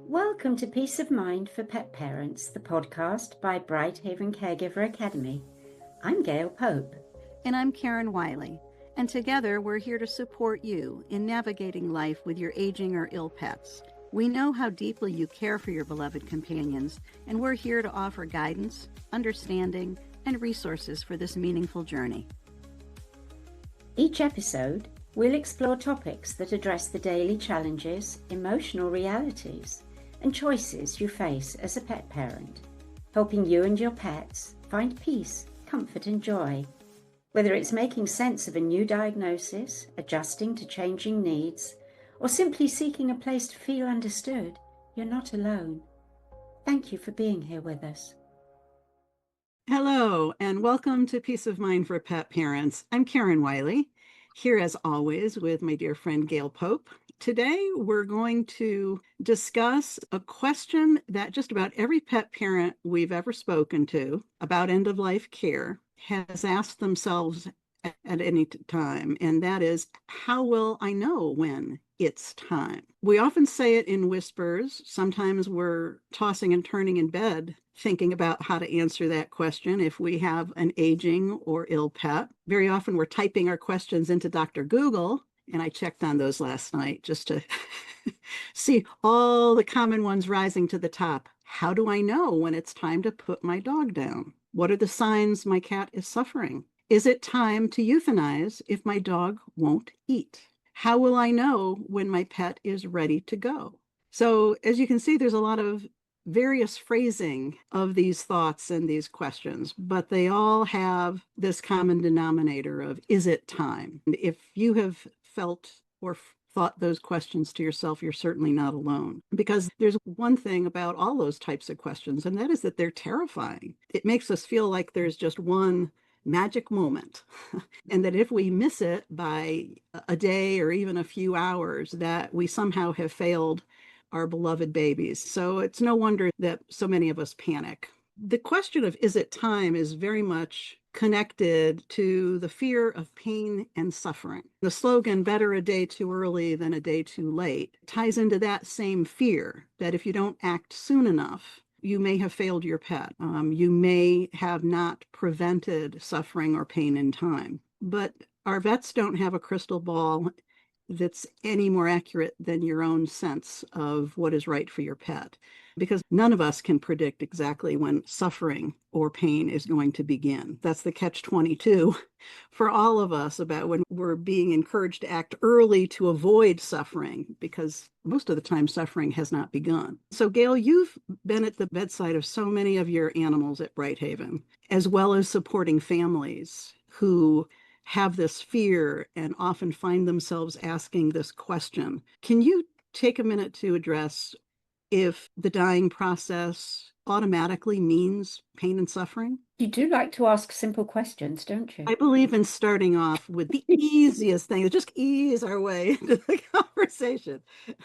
Welcome to Peace of Mind for Pet Parents, the podcast by BrightHaven Caregiver Academy. I'm Gail Pope. And I'm Karen Wylie. And together we're here to support you in navigating life with your aging or ill pets. We know how deeply you care for your beloved companions, and we're here to offer guidance, understanding, and resources for this meaningful journey. Each episode, we'll explore topics that address the daily challenges, emotional realities, and choices you face as a pet parent, helping you and your pets find peace, comfort, and joy. Whether it's making sense of a new diagnosis, adjusting to changing needs, or simply seeking a place to feel understood, you're not alone. Thank you for being here with us. Hello, and welcome to Peace of Mind for Pet Parents. I'm Karen Wylie, here as always with my dear friend Gail Pope. Today, we're going to discuss a question that just about every pet parent we've ever spoken to about end-of-life care has asked themselves at any time, and that is, how will I know when it's time? We often say it in whispers. Sometimes we're tossing and turning in bed thinking about how to answer that question if we have an aging or ill pet. Very often we're typing our questions into Dr. Google, and I checked on those last night just to see all the common ones rising to the top. How do I know when it's time to put my dog down? What are the signs my cat is suffering? Is it time to euthanize if my dog won't eat? How will I know when my pet is ready to go? So as you can see, there's a lot of various phrasing of these thoughts and these questions, but they all have this common denominator of, is it time? And if you have felt or thought those questions to yourself, you're certainly not alone. Because there's one thing about all those types of questions, and that is that they're terrifying. It makes us feel like there's just one magic moment, and that if we miss it by a day or even a few hours, that we somehow have failed our beloved babies. So it's no wonder that so many of us panic. The question of is it time is very much connected to the fear of pain and suffering. The slogan, better a day too early than a day too late, ties into that same fear that if you don't act soon enough, you may have failed your pet. You may have not prevented suffering or pain in time. But our vets don't have a crystal ball that's any more accurate than your own sense of what is right for your pet, because none of us can predict exactly when suffering or pain is going to begin. That's the catch-22 for all of us about when we're being encouraged to act early to avoid suffering, because most of the time suffering has not begun. So Gail, you've been at the bedside of so many of your animals at BrightHaven, as well as supporting families who have this fear and often find themselves asking this question. Can you take a minute to address if the dying process automatically means pain and suffering? You do like to ask simple questions, don't you? I believe in starting off with the easiest thing, just ease our way into the conversation.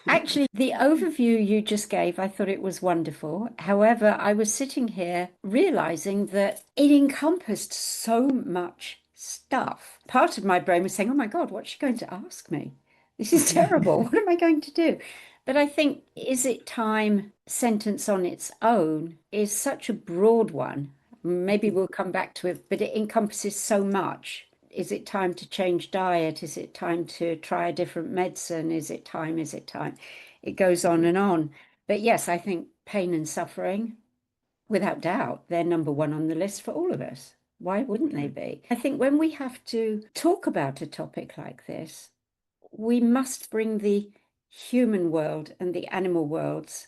Actually, the overview you just gave, I thought it was wonderful. However, I was sitting here realizing that it encompassed so much stuff. Part of my brain was saying, oh my God, what's she going to ask me? This is terrible. What am I going to do? But I think, is it time sentence on its own is such a broad one. Maybe we'll come back to it, but it encompasses so much. Is it time to change diet? Is it time to try a different medicine? Is it time? Is it time? It goes on and on. But yes, I think pain and suffering, without doubt, they're number one on the list for all of us. Why wouldn't they be? I think when we have to talk about a topic like this, we must bring the human world and the animal worlds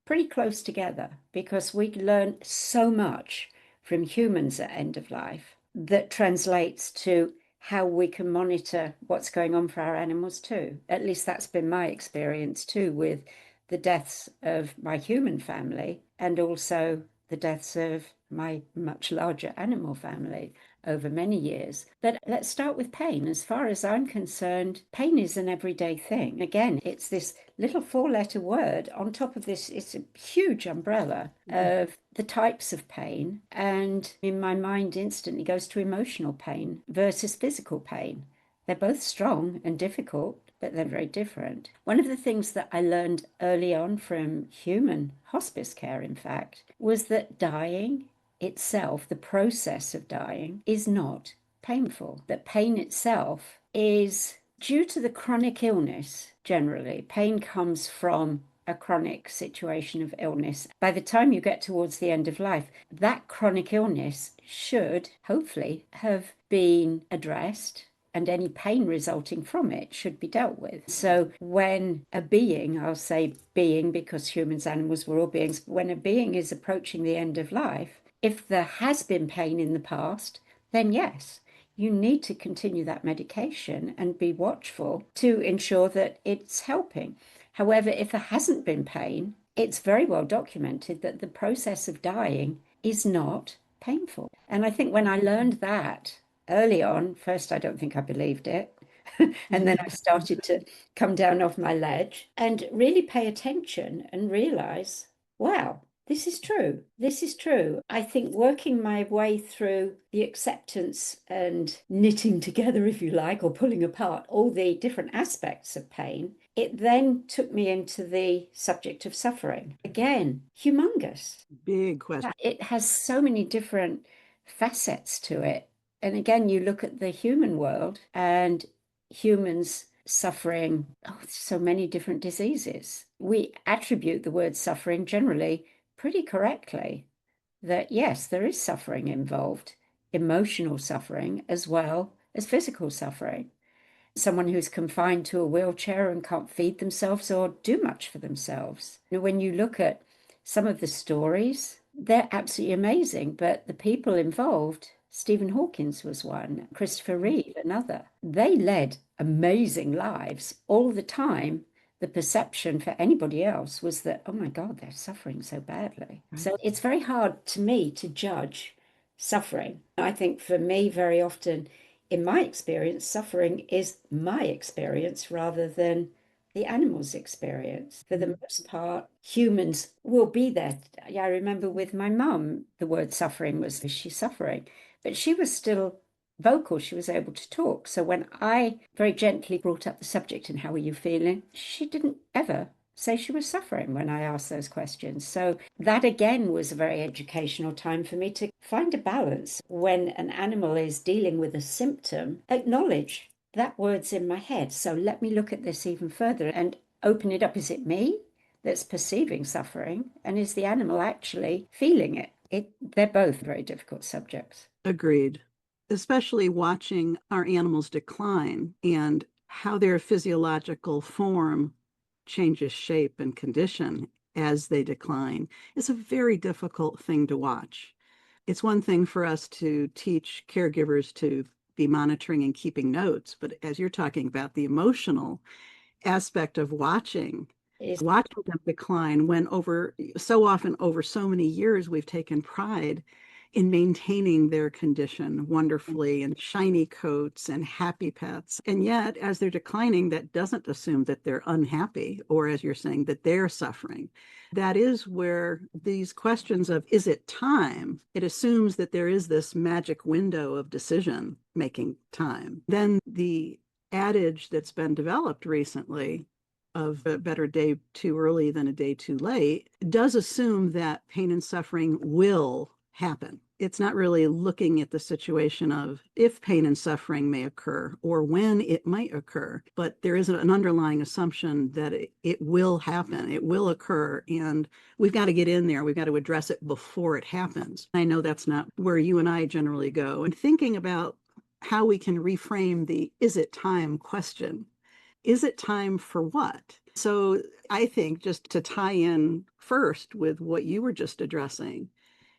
pretty close together, because we learn so much from humans at end of life that translates to how we can monitor what's going on for our animals too. At least that's been my experience too, with the deaths of my human family and also the deaths of my much larger animal family over many years. But let's start with pain. As far as I'm concerned, pain is an everyday thing. Again, it's this little four-letter word on top of this. It's a huge umbrella of the types of pain. And in my mind instantly goes to emotional pain versus physical pain. They're both strong and difficult, but they're very different. One of the things that I learned early on from human hospice care, in fact, was that dying itself, the process of dying, is not painful. That pain itself is due to the chronic illness. Generally, pain comes from a chronic situation of illness. By the time you get towards the end of life, that chronic illness should hopefully have been addressed, and any pain resulting from it should be dealt with. So when a being, I'll say being because humans, animals, we're all beings, when a being is approaching the end of life, if there has been pain in the past, then yes, you need to continue that medication and be watchful to ensure that it's helping. However, if there hasn't been pain, it's very well documented that the process of dying is not painful. And I think when I learned that early on, first, I don't think I believed it. And then I started to come down off my ledge and really pay attention and realize, wow, this is true. This is true. I think working my way through the acceptance and knitting together, if you like, or pulling apart all the different aspects of pain, it then took me into the subject of suffering. Again, humongous. Big question. It has so many different facets to it. And again, you look at the human world and humans suffering so many different diseases. We attribute the word suffering generally pretty correctly, that yes, there is suffering involved, emotional suffering as well as physical suffering. Someone who's confined to a wheelchair and can't feed themselves or do much for themselves. When you look at some of the stories, they're absolutely amazing, but the people involved, Stephen Hawkins was one, Christopher Reeve, another, they led amazing lives all the time. The perception for anybody else was that, oh my God, they're suffering so badly. Right. So it's very hard to me to judge suffering. I think for me, very often, in my experience, suffering is my experience rather than the animal's experience. For the most part, humans will be there. I remember with my mum, the word suffering was, is she suffering? But she was still vocal, she was able to talk. So when I very gently brought up the subject and how are you feeling, she didn't ever say she was suffering when I asked those questions. So that again was a very educational time for me to find a balance. When an animal is dealing with a symptom, acknowledge that word's in my head. So let me look at this even further and open it up. Is it me that's perceiving suffering? And is the animal actually feeling it? They're both very difficult subjects. Agreed. Especially watching our animals decline and how their physiological form changes shape and condition as they decline is a very difficult thing to watch. It's one thing for us to teach caregivers to be monitoring and keeping notes, but as you're talking about the emotional aspect of watching them decline, when so often over so many years we've taken pride in maintaining their condition wonderfully and shiny coats and happy pets. And yet, as they're declining, that doesn't assume that they're unhappy, or as you're saying, that they're suffering. That is where these questions of, is it time? It assumes that there is this magic window of decision-making time. Then the adage that's been developed recently of a better day too early than a day too late does assume that pain and suffering will happen. It's not really looking at the situation of if pain and suffering may occur or when it might occur, but there is an underlying assumption that it will happen, it will occur, and we've got to get in there, we've got to address it before it happens. I know that's not where you and I generally go. And thinking about how we can reframe the is it time question. Is it time for what? So I think just to tie in first with what you were just addressing,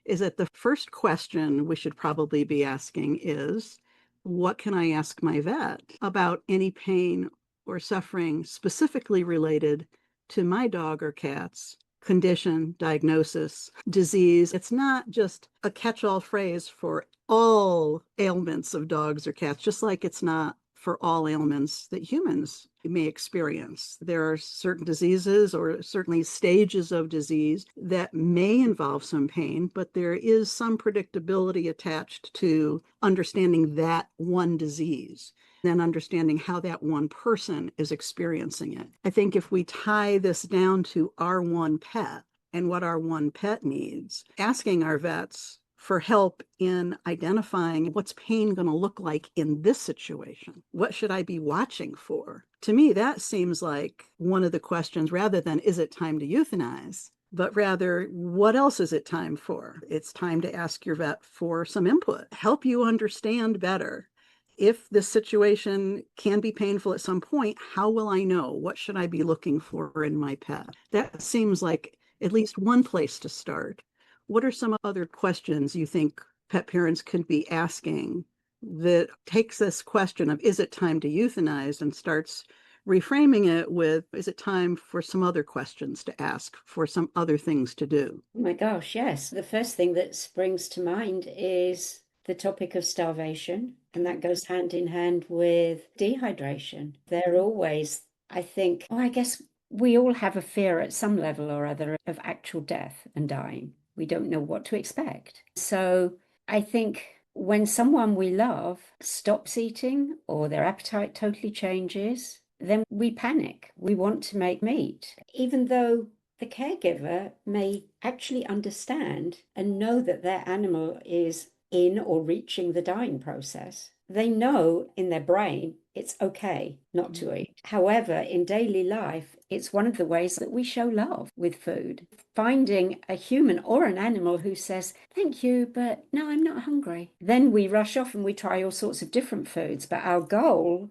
is that the first question we should probably be asking is, what can I ask my vet about any pain or suffering specifically related to my dog or cat's condition, diagnosis, disease? It's not just a catch-all phrase for all ailments of dogs or cats, just like it's not for all ailments that humans may experience. There are certain diseases or certainly stages of disease that may involve some pain, but there is some predictability attached to understanding that one disease. then understanding how that one person is experiencing it. I think if we tie this down to our one pet and what our one pet needs, asking our vets for help in identifying what's pain going to look like in this situation. What should I be watching for? To me, that seems like one of the questions, rather than is it time to euthanize, but rather what else is it time for? It's time to ask your vet for some input, help you understand better. If this situation can be painful at some point, how will I know? What should I be looking for in my pet? That seems like at least one place to start. What are some other questions you think pet parents could be asking that takes this question of, is it time to euthanize, and starts reframing it with, is it time for some other questions to ask, for some other things to do? Oh my gosh, yes. The first thing that springs to mind is the topic of starvation, and that goes hand in hand with dehydration. They're always, I think, oh, I guess we all have a fear at some level or other of actual death and dying. We don't know what to expect. So I think when someone we love stops eating or their appetite totally changes, then we panic. We want to make meat, even though the caregiver may actually understand and know that their animal is in or reaching the dying process. They know in their brain it's okay not to eat. However, in daily life, it's one of the ways that we show love with food. Finding a human or an animal who says, thank you, but no, I'm not hungry. Then we rush off and we try all sorts of different foods. But our goal,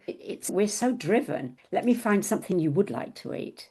we're so driven. Let me find something you would like to eat.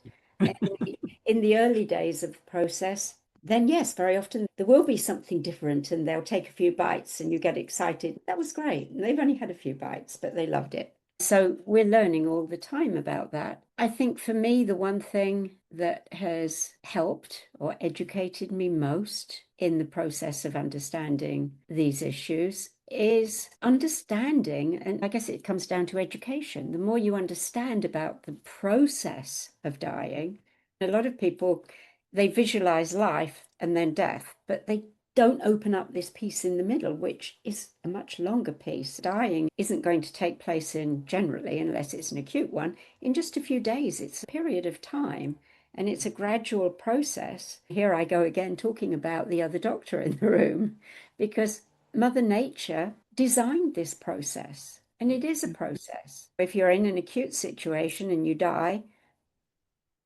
In the early days of the process, then yes, very often there will be something different and they'll take a few bites and you get excited. That was great. And they've only had a few bites, but they loved it. So we're learning all the time about that. I think for me, the one thing that has helped or educated me most in the process of understanding these issues is understanding, and I guess it comes down to education. The more you understand about the process of dying, a lot of people, they visualize life and then death, but they don't open up this piece in the middle, which is a much longer piece. Dying isn't going to take place in generally, unless it's an acute one, in just a few days. It's a period of time and it's a gradual process. Here I go again talking about the other doctor in the room, because Mother Nature designed this process, and it is a process. If you're in an acute situation and you die,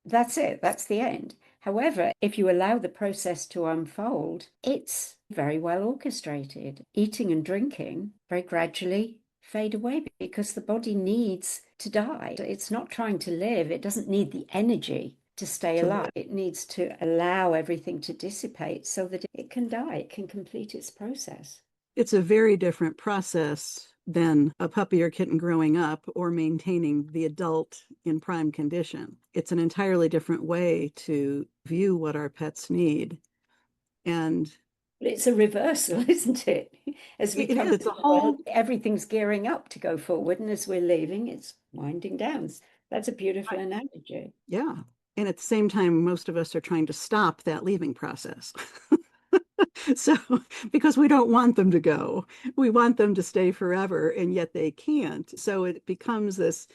that's it, that's the end. However, if you allow the process to unfold, it's very well orchestrated. Eating and drinking very gradually fade away because the body needs to die. It's not trying to live. It doesn't need the energy to stay alive. It needs to allow everything to dissipate so that it can die. It can complete its process. It's a very different process than a puppy or kitten growing up or maintaining the adult in prime condition. It's an entirely different way to view what our pets need. And it's a reversal, isn't it? As we come to the world, everything's gearing up to go forward, and as we're leaving, it's winding down. That's a beautiful analogy. Yeah. And at the same time, most of us are trying to stop that leaving process. So, because we don't want them to go, we want them to stay forever, and yet they can't. So it becomes this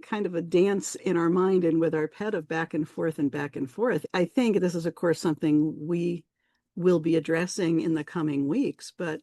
kind of a dance in our mind and with our pet of back and forth and back and forth. I think this is, of course, something we will be addressing in the coming weeks, but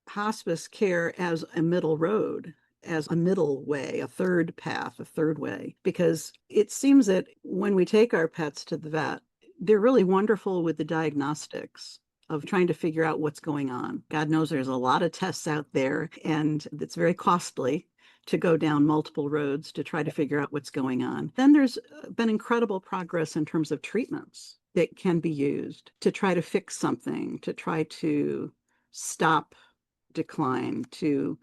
hospice care as a middle road, as a middle way, a third path, a third way, because it seems that when we take our pets to the vet, they're really wonderful with the diagnostics of trying to figure out what's going on. God knows there's a lot of tests out there, and it's very costly to go down multiple roads to try to figure out what's going on. Then there's been incredible progress in terms of treatments that can be used to try to fix something, to try to stop decline, to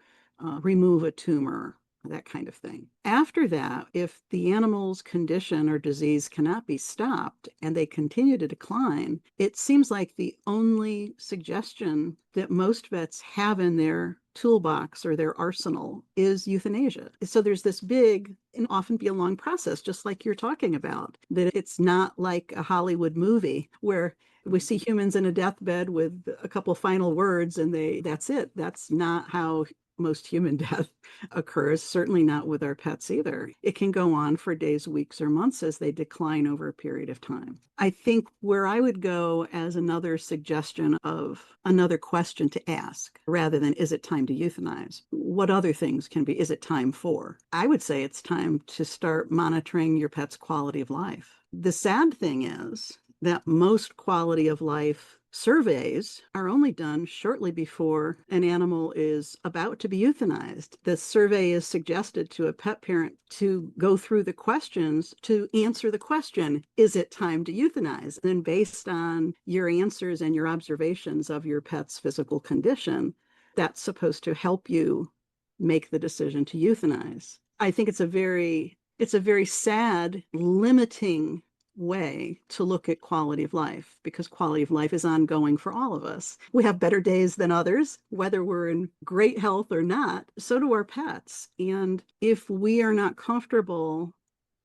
remove a tumor, that kind of thing. After that, if the animal's condition or disease cannot be stopped and they continue to decline, it seems like the only suggestion that most vets have in their toolbox or their arsenal is euthanasia. So there's this big and often be a long process, just like you're talking about, that it's not like a Hollywood movie where we see humans in a deathbed with a couple final words and that's it. That's not how most human death occurs, certainly not with our pets either. It can go on for days, weeks, or months as they decline over a period of time. I think where I would go as another suggestion of another question to ask, rather than is it time to euthanize, what other things can be, is it time for? I would say it's time to start monitoring your pet's quality of life. The sad thing is that most quality of life surveys are only done shortly before an animal is about to be euthanized. The survey is suggested to a pet parent to go through the questions to answer the question, is it time to euthanize? And based on your answers and your observations of your pet's physical condition, that's supposed to help you make the decision to euthanize. I think it's a very sad, limiting way to look at quality of life, because quality of life is ongoing for all of us. We have better days than others, whether we're in great health or not. So do our pets. And if we are not comfortable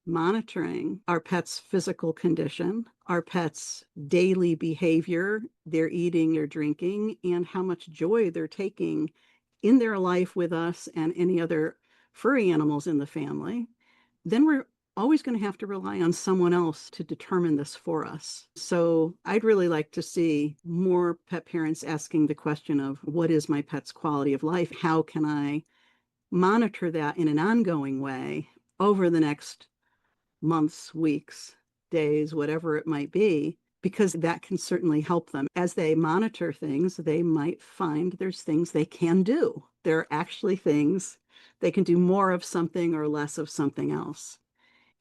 monitoring our pet's physical condition, our pet's daily behavior, their eating or drinking, and how much joy they're taking in their life with us and any other furry animals in the family, then we're always going to have to rely on someone else to determine this for us. So I'd really like to see more pet parents asking the question of, what is my pet's quality of life? How can I monitor that in an ongoing way over the next months, weeks, days, whatever it might be, because that can certainly help them. As they monitor things, they might find there's things they can do. There are actually things they can do, more of something or less of something else.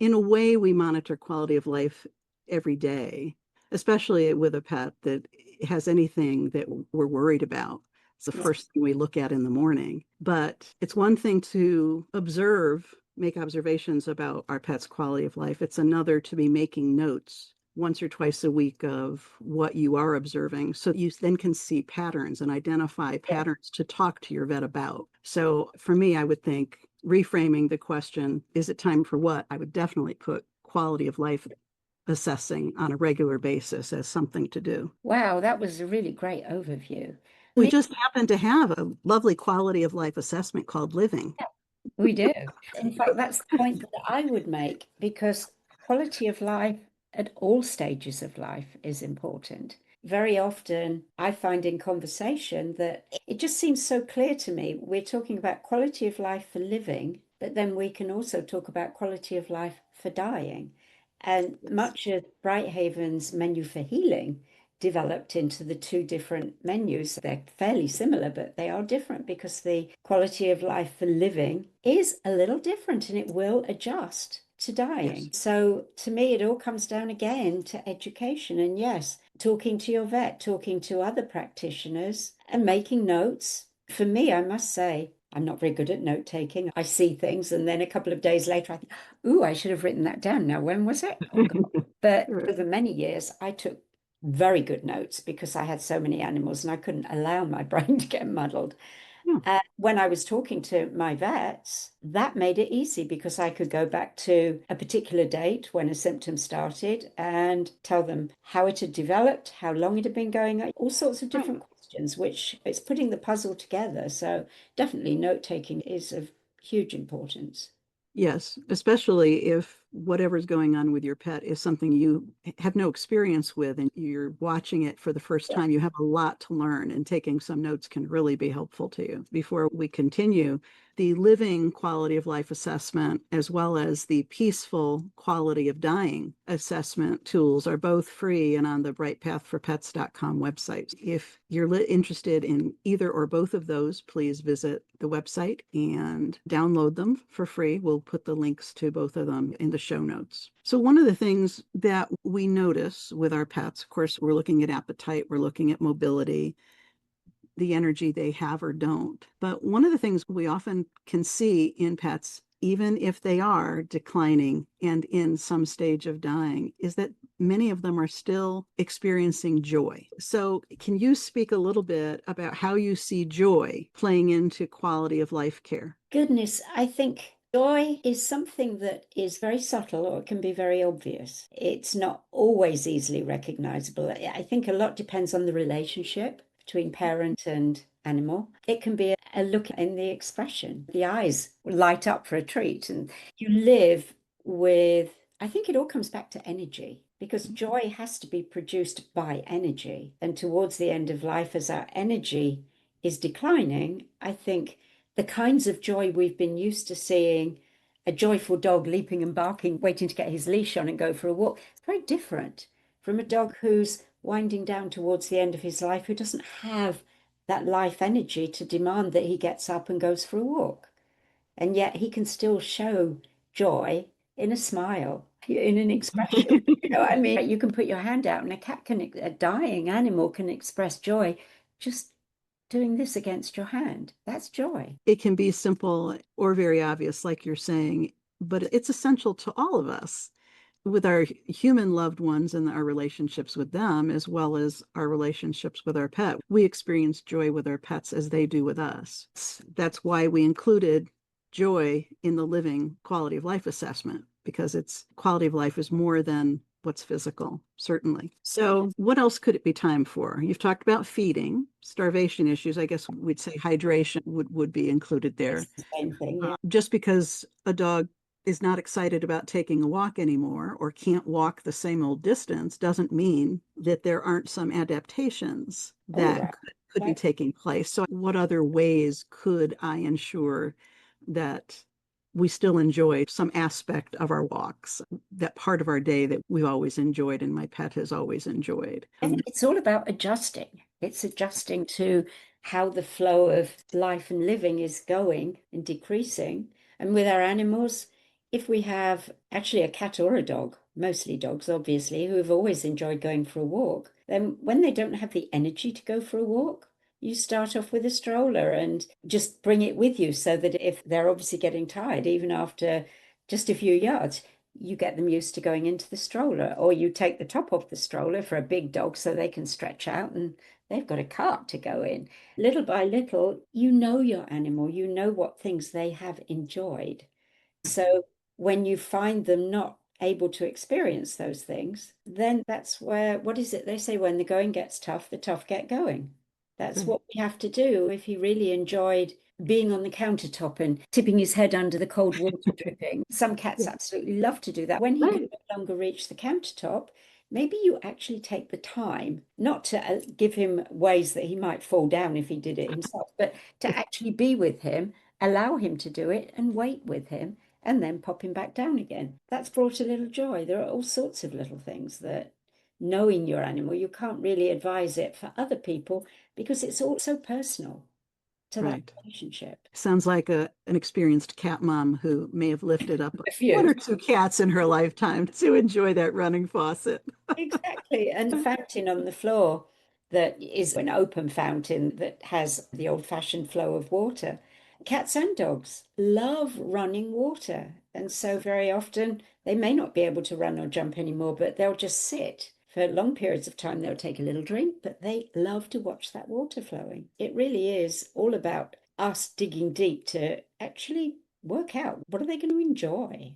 In a way, we monitor quality of life every day, especially with a pet that has anything that we're worried about. It's the first thing we look at in the morning. But it's one thing to observe, make observations about our pet's quality of life. It's another to be making notes once or twice a week of what you are observing, so you then can see patterns and identify patterns to talk to your vet about. So for me, I would think reframing the question, is it time for what? I would definitely put quality of life assessing on a regular basis as something to do. Wow, that was a really great overview. We just happen to have a lovely quality of life assessment called Living. We do. In fact, that's the point that I would make, because quality of life at all stages of life is important. Very often, I find in conversation that it just seems so clear to me. We're talking about quality of life for living, but then we can also talk about quality of life for dying. And much of BrightHaven's menu for healing developed into the two different menus. They're fairly similar, but they are different because the quality of life for living is a little different and it will adjust to dying. Yes. So to me, it all comes down again to education. And yes, talking to your vet, talking to other practitioners, and making notes. For me, I must say, I'm not very good at note taking. I see things and then a couple of days later, I think, ooh, I should have written that down. Now, when was it? Oh, God. But over many years, I took very good notes because I had so many animals and I couldn't allow my brain to get muddled. Yeah. When I was talking to my vets, that made it easy because I could go back to a particular date when a symptom started and tell them how it had developed, how long it had been going on, all sorts of different questions, which it's putting the puzzle together. So definitely note taking is of huge importance. Yes, especially if whatever's going on with your pet is something you have no experience with and you're watching it for the first time. You have a lot to learn, and taking some notes can really be helpful to you. Before we continue, the living quality of life assessment, as well as the peaceful quality of dying assessment tools, are both free and on the brightpathforpets.com website. If you're interested in either or both of those, please visit the website and download them for free. We'll put the links to both of them in the show notes. So one of the things that we notice with our pets, of course, we're looking at appetite, we're looking at mobility, the energy they have or don't. But one of the things we often can see in pets, even if they are declining and in some stage of dying, is that many of them are still experiencing joy. So can you speak a little bit about how you see joy playing into quality of life care? Goodness, I think joy is something that is very subtle or it can be very obvious. It's not always easily recognizable. I think a lot depends on the relationship between parent and animal. It can be a look in the expression. The eyes light up for a treat, and you live with, I think it all comes back to energy, because joy has to be produced by energy. And towards the end of life, as our energy is declining, I think the kinds of joy we've been used to seeing, a joyful dog leaping and barking, waiting to get his leash on and go for a walk, it's very different from a dog who's winding down towards the end of his life, who doesn't have that life energy to demand that he gets up and goes for a walk. And yet he can still show joy in a smile, in an expression. You know what I mean? You can put your hand out and a dying animal can express joy just doing this against your hand. That's joy. It can be simple or very obvious, like you're saying, but it's essential to all of us with our human loved ones and our relationships with them, as well as our relationships with our pet. We experience joy with our pets as they do with us. That's why we included joy in the living quality of life assessment, because it's quality of life is more than what's physical, certainly. So what else could it be time for? You've talked about feeding, starvation issues. I guess we'd say hydration would be included there. It's the same thing, yeah. Just because a dog is not excited about taking a walk anymore or can't walk the same old distance doesn't mean that there aren't some adaptations that could be taking place. So what other ways could I ensure that we still enjoy some aspect of our walks, that part of our day that we've always enjoyed and my pet has always enjoyed? I think it's all about adjusting. It's adjusting to how the flow of life and living is going and decreasing. And with our animals, if we have actually a cat or a dog, mostly dogs, obviously, who have always enjoyed going for a walk, then when they don't have the energy to go for a walk, you start off with a stroller and just bring it with you so that if they're obviously getting tired, even after just a few yards, you get them used to going into the stroller, or you take the top off the stroller for a big dog so they can stretch out and they've got a cart to go in. Little by little, you know your animal, you know what things they have enjoyed. So when you find them not able to experience those things, then that's where, what is it they say, when the going gets tough, the tough get going. That's what we have to do. If he really enjoyed being on the countertop and tipping his head under the cold water dripping, some cats absolutely love to do that. When he can no longer reach the countertop, maybe you actually take the time not to give him ways that he might fall down if he did it himself, but to actually be with him, allow him to do it and wait with him and then pop him back down again. That's brought a little joy. There are all sorts of little things that, knowing your animal, you can't really advise it for other people because it's all so personal to that relationship. Sounds like an experienced cat mom who may have lifted up A few. one or two cats in her lifetime to enjoy that running faucet. Exactly. And the fountain on the floor that is an open fountain that has the old-fashioned flow of water. Cats and dogs love running water. And so very often they may not be able to run or jump anymore, but they'll just sit. For long periods of time, they'll take a little drink, but they love to watch that water flowing. It really is all about us digging deep to actually work out what are they going to enjoy.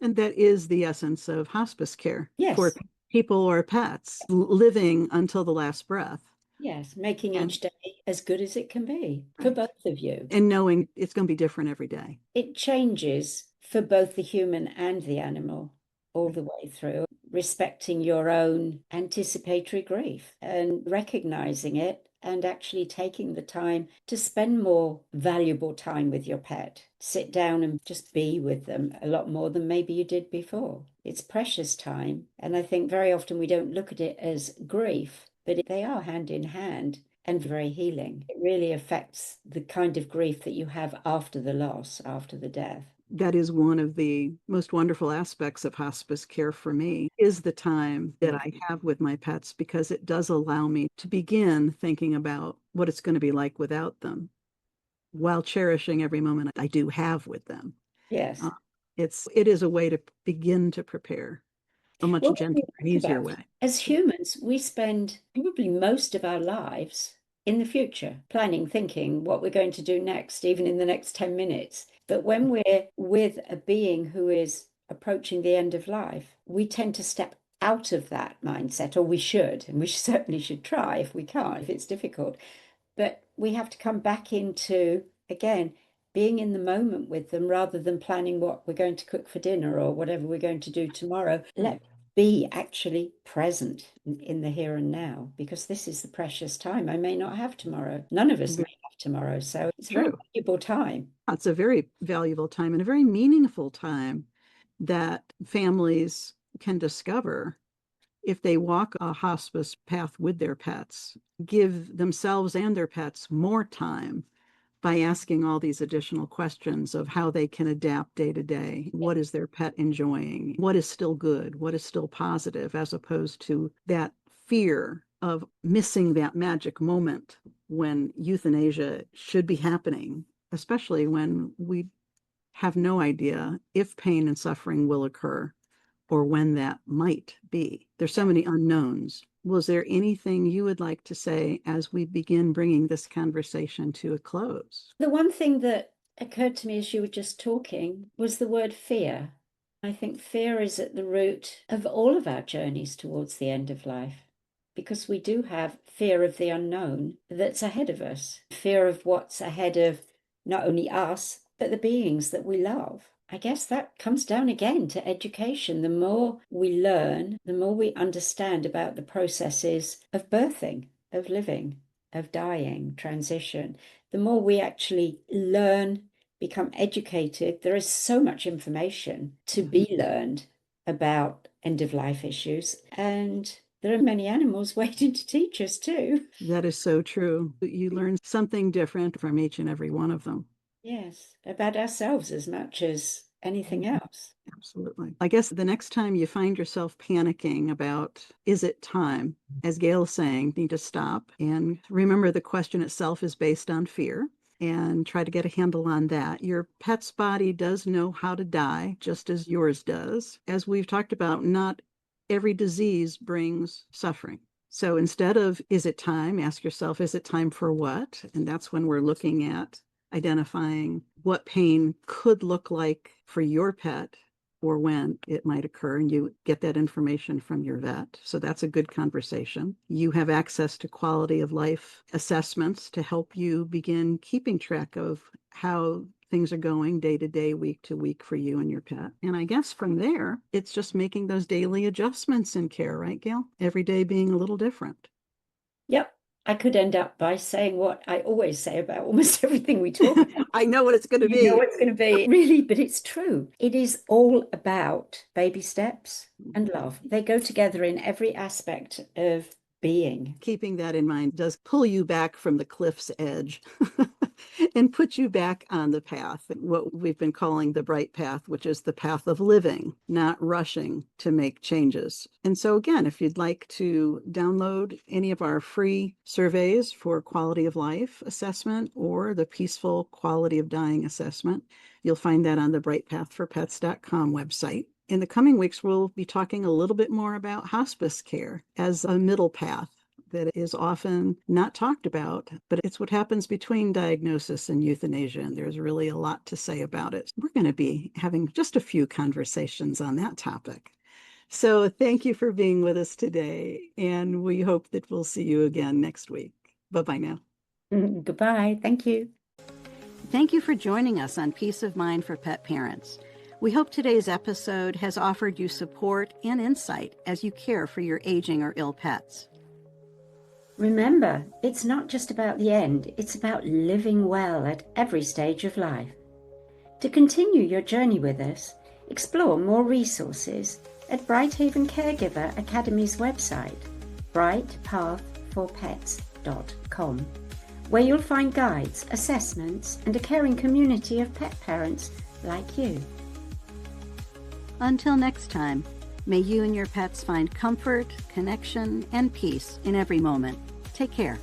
And that is the essence of hospice care for Yes. people or pets, living until the last breath. Yes, making each day as good as it can be for both of you. And knowing it's going to be different every day. It changes for both the human and the animal all the way through, respecting your own anticipatory grief and recognizing it and actually taking the time to spend more valuable time with your pet. Sit down and just be with them a lot more than maybe you did before. It's precious time. And I think very often we don't look at it as grief, but they are hand in hand and very healing. It really affects the kind of grief that you have after the loss, after the death. That is one of the most wonderful aspects of hospice care for me, is the time that I have with my pets, because it does allow me to begin thinking about what it's going to be like without them, while cherishing every moment I do have with them. Yes. It is a way to begin to prepare a much gentler and easier way. As humans, we spend probably most of our lives in the future, planning, thinking what we're going to do next, even in the next 10 minutes. But when we're with a being who is approaching the end of life, we tend to step out of that mindset, or we should, and we certainly should try if we can't, if it's difficult. But we have to come back into, again, being in the moment with them rather than planning what we're going to cook for dinner or whatever we're going to do tomorrow. Let's be actually present in the here and now, because this is the precious time I may not have tomorrow. None of us may have tomorrow. So it's a very valuable time. It's a very valuable time and a very meaningful time that families can discover if they walk a hospice path with their pets, give themselves and their pets more time by asking all these additional questions of how they can adapt day to day. What is their pet enjoying? What is still good? What is still positive, as opposed to that fear of missing that magic moment when euthanasia should be happening, especially when we have no idea if pain and suffering will occur or when that might be. There's so many unknowns. Was there anything you would like to say as we begin bringing this conversation to a close? The one thing that occurred to me as you were just talking was the word fear. I think fear is at the root of all of our journeys towards the end of life, because we do have fear of the unknown that's ahead of us, fear of what's ahead of not only us, but the beings that we love. I guess that comes down again to education. The more we learn, the more we understand about the processes of birthing, of living, of dying, transition. The more we actually learn, become educated, there is so much information to be learned about end-of-life issues. And there are many animals waiting to teach us too. That is so true. You learn something different from each and every one of them. Yes, about ourselves as much as anything else. Absolutely. I guess the next time you find yourself panicking about, is it time? As Gail's saying, need to stop and remember the question itself is based on fear, and try to get a handle on that. Your pet's body does know how to die, just as yours does. As we've talked about, not every disease brings suffering. So instead of, is it time? Ask yourself, is it time for what? And that's when we're looking at identifying what pain could look like for your pet or when it might occur, and you get that information from your vet. So that's a good conversation. You have access to quality of life assessments to help you begin keeping track of how things are going day to day, week to week for you and your pet. And I guess from there, it's just making those daily adjustments in care, right, Gail? Every day being a little different. Yep. I could end up by saying what I always say about almost everything we talk about. I know what it's going to be. You know what it's going to be. Really, but it's true. It is all about baby steps and love. They go together in every aspect of being. Keeping that in mind does pull you back from the cliff's edge and put you back on the path, what we've been calling the bright path, which is the path of living, not rushing to make changes. And so again, if you'd like to download any of our free surveys for quality of life assessment or the peaceful quality of dying assessment, you'll find that on the brightpathforpets.com website. In the coming weeks, we'll be talking a little bit more about hospice care as a middle path that is often not talked about, but it's what happens between diagnosis and euthanasia, and there's really a lot to say about it. We're going to be having just a few conversations on that topic. So thank you for being with us today, and we hope that we'll see you again next week. Bye-bye now. Goodbye. Thank you. Thank you for joining us on Peace of Mind for Pet Parents. We hope today's episode has offered you support and insight as you care for your aging or ill pets. Remember, it's not just about the end, it's about living well at every stage of life. To continue your journey with us, explore more resources at BrightHaven Caregiver Academy's website, brightpathforpets.com, where you'll find guides, assessments, and a caring community of pet parents like you. Until next time, may you and your pets find comfort, connection, and peace in every moment. Take care.